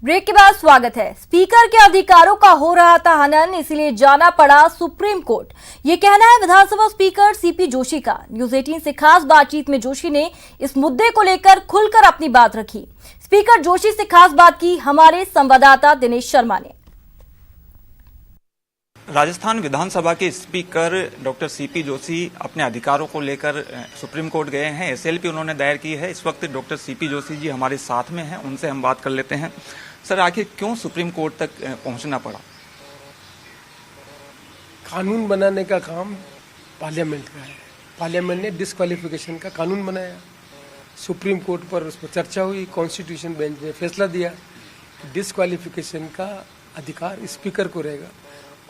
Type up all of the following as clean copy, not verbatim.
Break के बाद स्वागत है। स्पीकर के अधिकारों का हो रहा था हनन, इसलिए जाना पड़ा सुप्रीम कोर्ट। ये कहना है विधानसभा स्पीकर सीपी जोशी का। न्यूज 18 से खास बातचीत में जोशी ने इस मुद्दे को लेकर खुलकर अपनी बात रखी। स्पीकर जोशी से खास बात की हमारे संवाददाता दिनेश शर्मा ने। राजस्थान विधानसभा के स्पीकर डॉक्टर सीपी जोशी अपने अधिकारों को लेकर सुप्रीम कोर्ट गए हैं। एसएलपी उन्होंने दायर की है। इस वक्त डॉक्टर सीपी जोशी जी हमारे साथ में हैं, उनसे हम बात कर लेते हैं। सर, आखिर क्यों सुप्रीम कोर्ट तक पहुंचना पड़ा? कानून बनाने का काम पार्लियामेंट का है। पार्लियामेंट ने डिस्क्वालिफिकेशन का कानून बनाया, सुप्रीम कोर्ट पर उस पर चर्चा हुई, कॉन्स्टिट्यूशन बेंच ने फैसला दिया कि डिस्क्वालिफिकेशन का अधिकार स्पीकर को रहेगा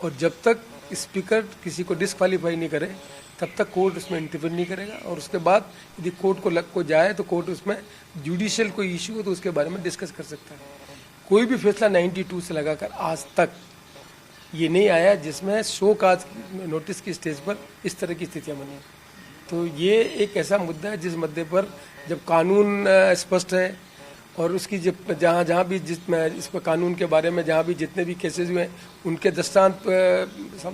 और जब तक स्पीकर किसी को डिस्क्वालीफाई नहीं करे तब तक कोर्ट उसमें इंटरफेयर नहीं करेगा। और उसके बाद यदि कोर्ट को लग को जाए तो कोर्ट उसमें जुडिशियल कोई इशू हो तो उसके बारे में डिस्कस कर सकता है। कोई भी फैसला 92 से लगाकर आज तक ये नहीं आया जिसमें शो काज नोटिस की स्टेज पर इस तरह की स्थितियां बनी। तो ये एक ऐसा मुद्दा है जिस मुद्दे पर जब कानून स्पष्ट है और उसकी जब जहाँ भी इस पर कानून के बारे में जहाँ भी जितने भी केसेस हुए उनके दृष्टांत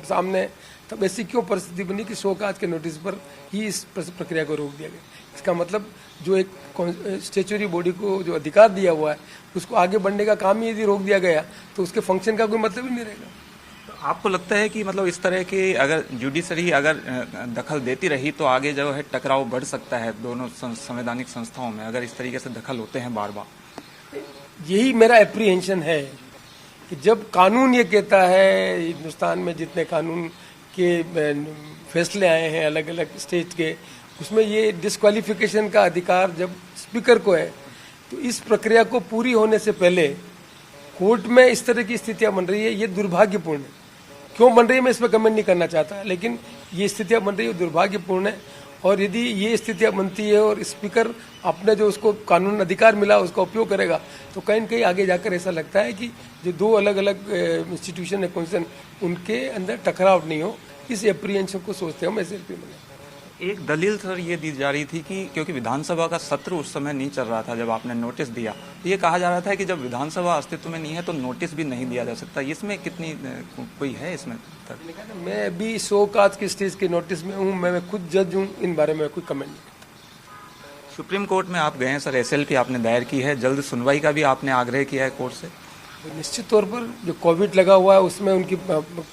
सामने, तब ऐसी क्यों परिस्थिति बनी कि शो काज के नोटिस पर ही इस प्रक्रिया को रोक दिया गया। इसका मतलब जो एक स्टेचुरी बॉडी को जो अधिकार दिया हुआ है उसको आगे बढ़ने का काम ही यदि रोक दिया गया तो उसके फंक्शन का कोई मतलब ही नहीं रहेगा। तो आपको लगता है कि मतलब इस तरह की अगर जुडिशरी अगर दखल देती रही तो आगे जो है टकराव बढ़ सकता है दोनों संवैधानिक संस्थाओं में, अगर इस तरीके से दखल होते हैं बार बार? यही मेरा एप्रीहेंशन है कि जब कानून ये कहता है, हिंदुस्तान में जितने कानून के फैसले आए हैं अलग अलग स्टेट के, उसमें ये डिस्क्वालिफिकेशन का अधिकार जब स्पीकर को है तो इस प्रक्रिया को पूरी होने से पहले कोर्ट में इस तरह की स्थितियां बन रही है, ये दुर्भाग्यपूर्ण है। क्यों बन रही है मैं इस पर कमेंट नहीं करना चाहता, लेकिन ये स्थितियां बन रही है दुर्भाग्यपूर्ण है। और यदि ये स्थितियां बनती है और स्पीकर अपने जो उसको कानून अधिकार मिला उसका उपयोग करेगा तो कहीं न कहीं आगे जाकर ऐसा लगता है कि जो दो अलग अलग इंस्टीट्यूशन है कॉन्स्टिट्यूशन उनके अंदर टकराव नहीं हो, इस एप्रीहेंशन को सोचते हम एसएलपी में। एक दलील सर ये दी जा रही थी कि क्योंकि विधानसभा का सत्र उस समय नहीं चल रहा था जब आपने नोटिस दिया, तो ये कहा जा रहा था कि जब विधानसभा अस्तित्व में नहीं है तो नोटिस भी नहीं दिया जा सकता। इसमें कितनी कोई है इसमें? मैं अभी शो काज की स्टेज के नोटिस में हूँ, मैं खुद जज हूँ, इन बारे में कोई कमेंट नहीं करता। सुप्रीम कोर्ट में आप गए हैं सर, एसएलपी आपने दायर की है, जल्द सुनवाई का भी आपने आग्रह किया है कोर्ट से। तो निश्चित तौर पर जो कोविड लगा हुआ है उसमें उनकी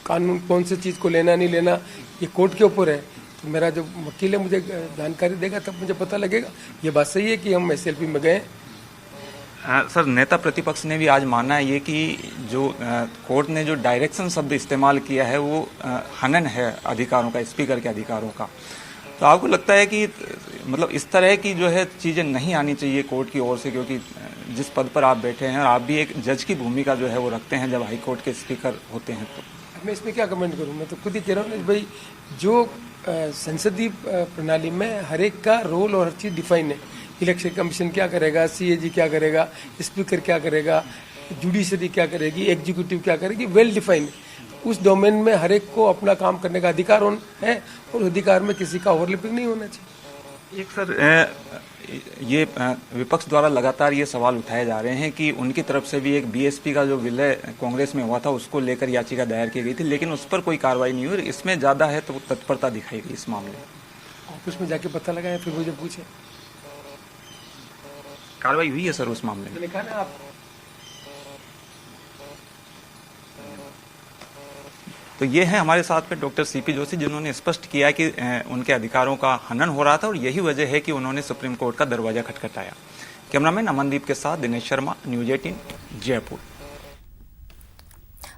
कानून कौन सी चीज़ को लेना नहीं लेना ये कोर्ट के ऊपर है। तो मेरा जो वकील है मुझे जानकारी देगा तब मुझे पता लगेगा। ये बात सही है कि हम एसएलपी में गए। सर, नेता प्रतिपक्ष ने भी आज माना है ये कि जो कोर्ट ने जो डायरेक्शन शब्द इस्तेमाल किया है वो हनन है अधिकारों का, स्पीकर के अधिकारों का। तो आपको लगता है कि मतलब इस तरह की जो है चीज़ें नहीं आनी चाहिए कोर्ट की ओर से, क्योंकि जिस पद पर आप बैठे हैं और आप भी एक जज की भूमिका जो है वो रखते हैं जब हाई कोर्ट के स्पीकर होते हैं? तो मैं इसमें क्या कमेंट करूँ, मैं तो खुद ही कह रहा हूँ भाई जो संसदीय प्रणाली में हर एक का रोल और हर चीज़ डिफाइन है। इलेक्शन कमीशन क्या करेगा, सीएजी क्या करेगा, स्पीकर क्या करेगा, जुडिशरी क्या करेगी, एग्जीक्यूटिव क्या करेगी, वेल डिफाइन। उस डोमेन में हर एक को अपना काम करने का अधिकार है और अधिकार में किसी का ओवरलैपिंग नहीं होना चाहिए। एक सर, ये विपक्ष द्वारा लगातार ये सवाल उठाए जा रहे हैं कि उनकी तरफ से भी एक बीएसपी का जो विलय कांग्रेस में हुआ था उसको लेकर याचिका दायर की गई थी, लेकिन उस पर कोई कार्रवाई नहीं हुई। इसमें ज्यादा है तो तत्परता दिखाई गई इस मामले में। ऑफिस में जाके पता लगाया फिर मुझे पूछे। कार्रवाई हुई है सर उस मामले में? लिखा ना आप। तो ये है हमारे साथ में डॉक्टर सीपी जोशी, जिन्होंने स्पष्ट किया कि उनके अधिकारों का हनन हो रहा था और यही वजह है कि उन्होंने सुप्रीम कोर्ट का दरवाजा खटखटाया। कैमरामैन अमनदीप के साथ दिनेश शर्मा, न्यूज 18, जयपुर।